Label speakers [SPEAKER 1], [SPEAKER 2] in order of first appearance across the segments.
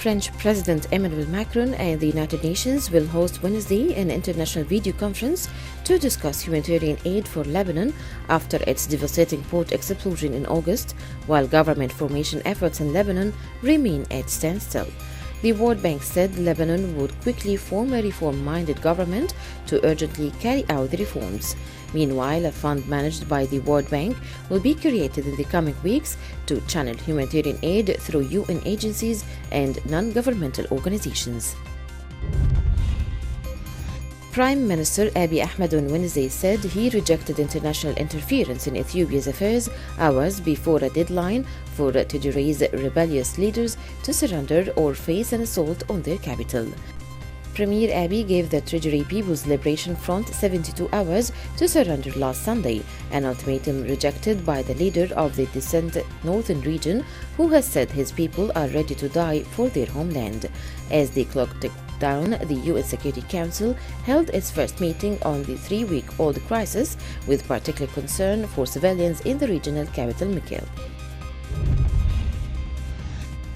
[SPEAKER 1] French President Emmanuel Macron and the United Nations will host Wednesday an international video conference to discuss humanitarian aid for Lebanon after its devastating port explosion in August, while government formation efforts in Lebanon remain at standstill. The World Bank said Lebanon would quickly form a reform-minded government to urgently carry out the reforms. Meanwhile, a fund managed by the World Bank will be created in the coming weeks to channel humanitarian aid through UN agencies and non-governmental organizations. Prime Minister Abiy Ahmed on Wednesday said he rejected international interference in Ethiopia's affairs hours before a deadline for Tigray's rebellious leaders to surrender or face an assault on their capital. Premier Abiy gave the Tigray People's Liberation Front 72 hours to surrender last Sunday, an ultimatum rejected by the leader of the distant northern region, who has said his people are ready to die for their homeland. As the clock ticked down, the UN Security Council held its first meeting on the 3-week-old crisis, with particular concern for civilians in the regional capital, Mekelle.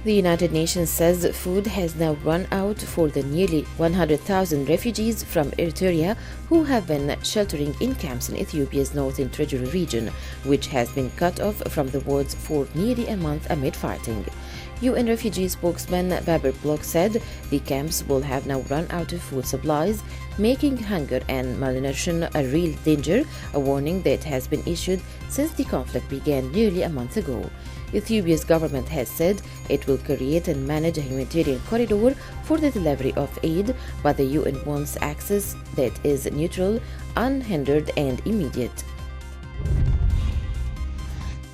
[SPEAKER 1] The United Nations says food has now run out for the nearly 100,000 refugees from Eritrea who have been sheltering in camps in Ethiopia's northern Tigray region, which has been cut off from the wards for nearly a month amid fighting. UN refugee spokesman Baber Bloch said the camps will have now run out of food supplies, making hunger and malnutrition a real danger, a warning that has been issued since the conflict began nearly a month ago. Ethiopia's government has said it will create and manage a humanitarian corridor for the delivery of aid, but the UN wants access that is neutral, unhindered, and immediate.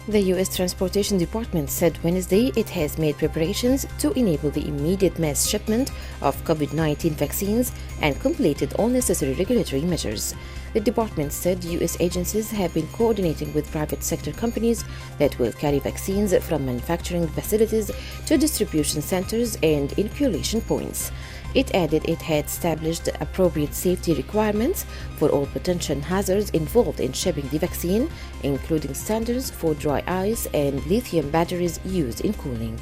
[SPEAKER 1] The U.S. Transportation Department said Wednesday it has made preparations to enable the immediate mass shipment of COVID-19 vaccines and completed all necessary regulatory measures. The department said U.S. agencies have been coordinating with private sector companies that will carry vaccines from manufacturing facilities to distribution centers and inoculation points. It added it had established appropriate safety requirements for all potential hazards involved in shipping the vaccine, including standards for dry ice and lithium batteries used in cooling.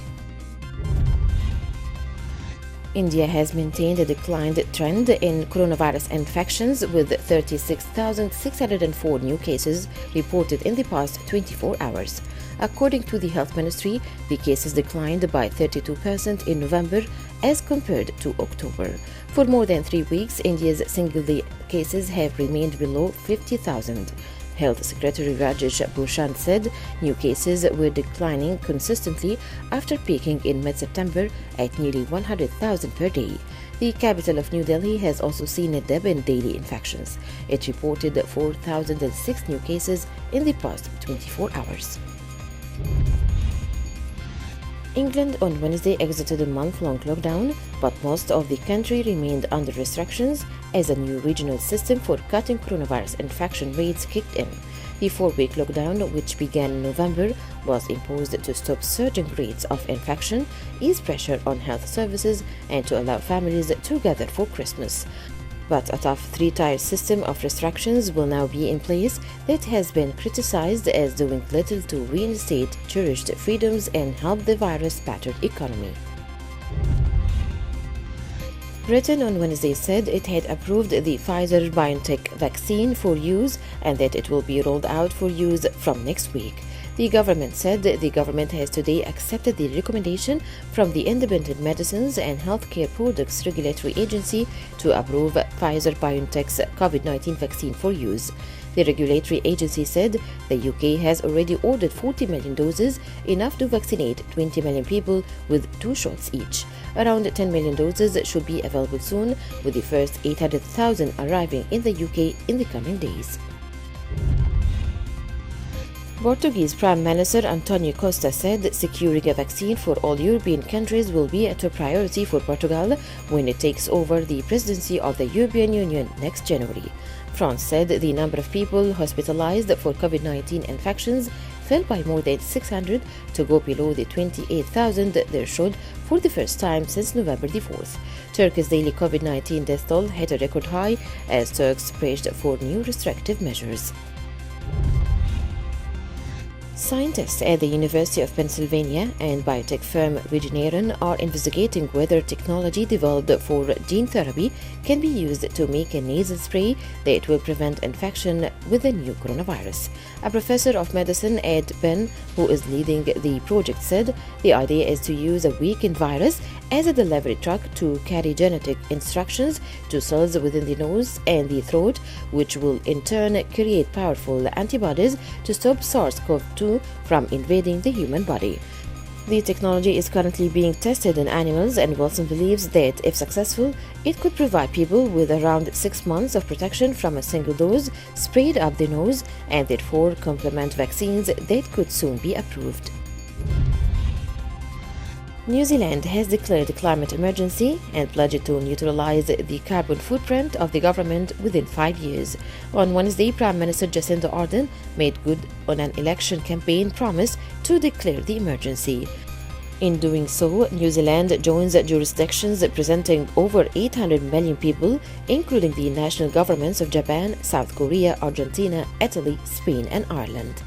[SPEAKER 1] India has maintained a declined trend in coronavirus infections, with 36,604 new cases reported in the past 24 hours. According to the Health Ministry, the cases declined by 32% in November as compared to October. For more than 3 weeks, India's single-day cases have remained below 50,000. Health Secretary Rajesh Bhushan said new cases were declining consistently after peaking in mid-September at nearly 100,000 per day. The capital of New Delhi has also seen a dip in daily infections. It reported 4,006 new cases in the past 24 hours. England on Wednesday exited a month-long lockdown, but most of the country remained under restrictions as a new regional system for cutting coronavirus infection rates kicked in. The 4-week lockdown, which began in November, was imposed to stop surging rates of infection, ease pressure on health services, and to allow families to gather for Christmas. But a tough 3-tier system of restrictions will now be in place that has been criticized as doing little to reinstate cherished freedoms and help the virus-battered economy. Britain on Wednesday said it had approved the Pfizer-BioNTech vaccine for use and that it will be rolled out for use from next week. The government said the government has today accepted the recommendation from the Independent Medicines and Healthcare Products Regulatory Agency to approve Pfizer-BioNTech's COVID-19 vaccine for use. The regulatory agency said the UK has already ordered 40 million doses, enough to vaccinate 20 million people with 2 shots each. Around 10 million doses should be available soon, with the first 800,000 arriving in the UK in the coming days. Portuguese Prime Minister António Costa said securing a vaccine for all European countries will be a top priority for Portugal when it takes over the presidency of the European Union next January. France said the number of people hospitalized for COVID-19 infections fell by more than 600 to go below the 28,000 there showed for the first time since November the 4th. Turkey's daily COVID-19 death toll hit a record high as Turks pushed for new restrictive measures. Scientists at the University of Pennsylvania and biotech firm Regeneron are investigating whether technology developed for gene therapy can be used to make a nasal spray that will prevent infection with the new coronavirus. A professor of medicine at Penn who is leading the project said the idea is to use a weakened virus as a delivery truck to carry genetic instructions to cells within the nose and the throat, which will in turn create powerful antibodies to stop SARS-CoV-2 from invading the human body. The technology is currently being tested in animals, and Wilson believes that, if successful, it could provide people with around 6 months of protection from a single dose sprayed up the nose, and therefore complement vaccines that could soon be approved. New Zealand has declared a climate emergency and pledged to neutralize the carbon footprint of the government within 5 years. On Wednesday, Prime Minister Jacinda Ardern made good on an election campaign promise to declare the emergency. In doing so, New Zealand joins jurisdictions presenting over 800 million people, including the national governments of Japan, South Korea, Argentina, Italy, Spain, and Ireland.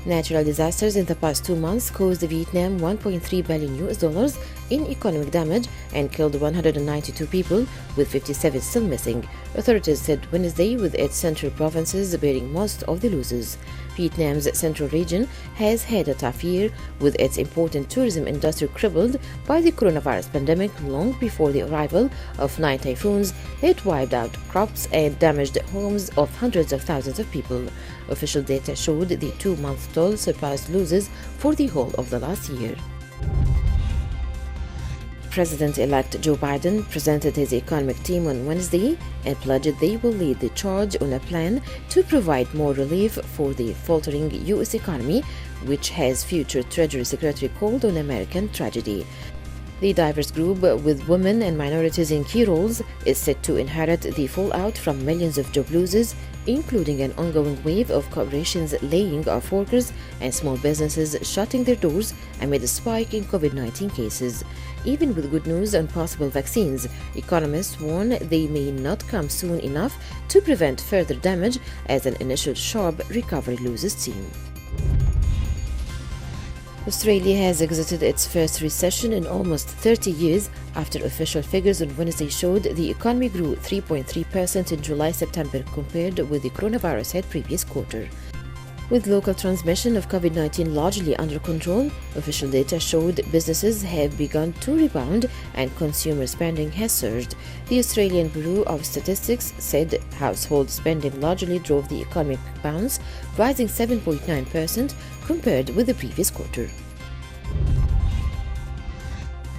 [SPEAKER 1] Natural disasters in the past 2 months caused Vietnam $1.3 billion in economic damage and killed 192 people, with 57 still missing, authorities said Wednesday, with its central provinces bearing most of the losses. Vietnam's central region has had a tough year, with its important tourism industry crippled by the coronavirus pandemic long before the arrival of 9 typhoons that wiped out crops and damaged homes of hundreds of thousands of people. Official data showed the 2-month toll surpassed losses for the whole of the last year. President-elect Joe Biden presented his economic team on Wednesday and pledged they will lead the charge on a plan to provide more relief for the faltering U.S. economy, which has future Treasury Secretary called an American tragedy. The diverse group, with women and minorities in key roles, is set to inherit the fallout from millions of job losses, including an ongoing wave of corporations laying off workers and small businesses shutting their doors amid a spike in COVID-19 cases. Even with good news on possible vaccines, economists warn they may not come soon enough to prevent further damage as an initial sharp recovery loses steam. Australia has exited its first recession in almost 30 years after official figures on Wednesday showed the economy grew 3.3% in July-September compared with the coronavirus-hit previous quarter. With local transmission of COVID-19 largely under control, official data showed businesses have begun to rebound and consumer spending has surged. The Australian Bureau of Statistics said household spending largely drove the economic bounce, rising 7.9% compared with the previous quarter.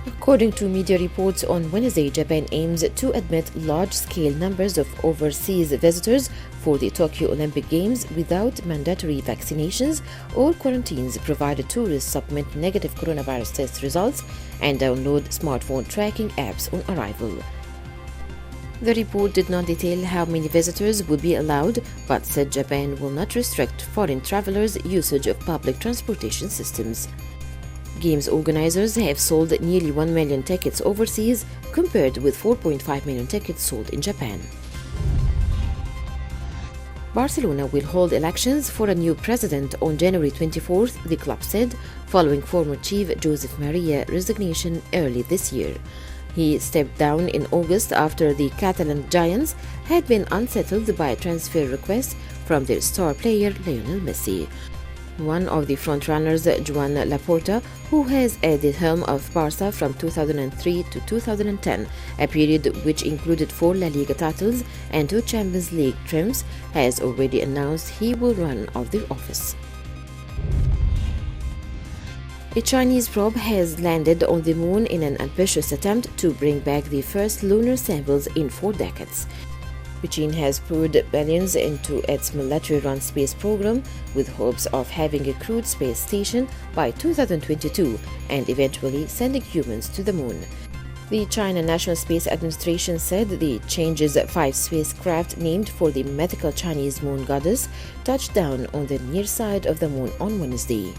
[SPEAKER 1] According to media reports on Wednesday, Japan aims to admit large-scale numbers of overseas visitors for the Tokyo Olympic Games without mandatory vaccinations or quarantines, provided tourists submit negative coronavirus test results and download smartphone tracking apps on arrival. The report did not detail how many visitors would be allowed, but said Japan will not restrict foreign travelers' usage of public transportation systems. Games organizers have sold nearly 1 million tickets overseas, compared with 4.5 million tickets sold in Japan. Barcelona will hold elections for a new president on January 24th, the club said, following former chief Josep Maria's resignation early this year. He stepped down in August after the Catalan Giants had been unsettled by a transfer request from their star player Lionel Messi. One of the frontrunners, Joan Laporta, who has at the helm of Barca from 2003 to 2010, a period which included 4 La Liga titles and 2 Champions League triumphs, has already announced he will run off the office. A Chinese probe has landed on the moon in an ambitious attempt to bring back the first lunar samples in 4 decades. Beijing has poured billions into its military-run space program with hopes of having a crewed space station by 2022 and eventually sending humans to the moon. The China National Space Administration said the change's 5 spacecraft named for the mythical Chinese moon goddess touched down on the near side of the moon on Wednesday.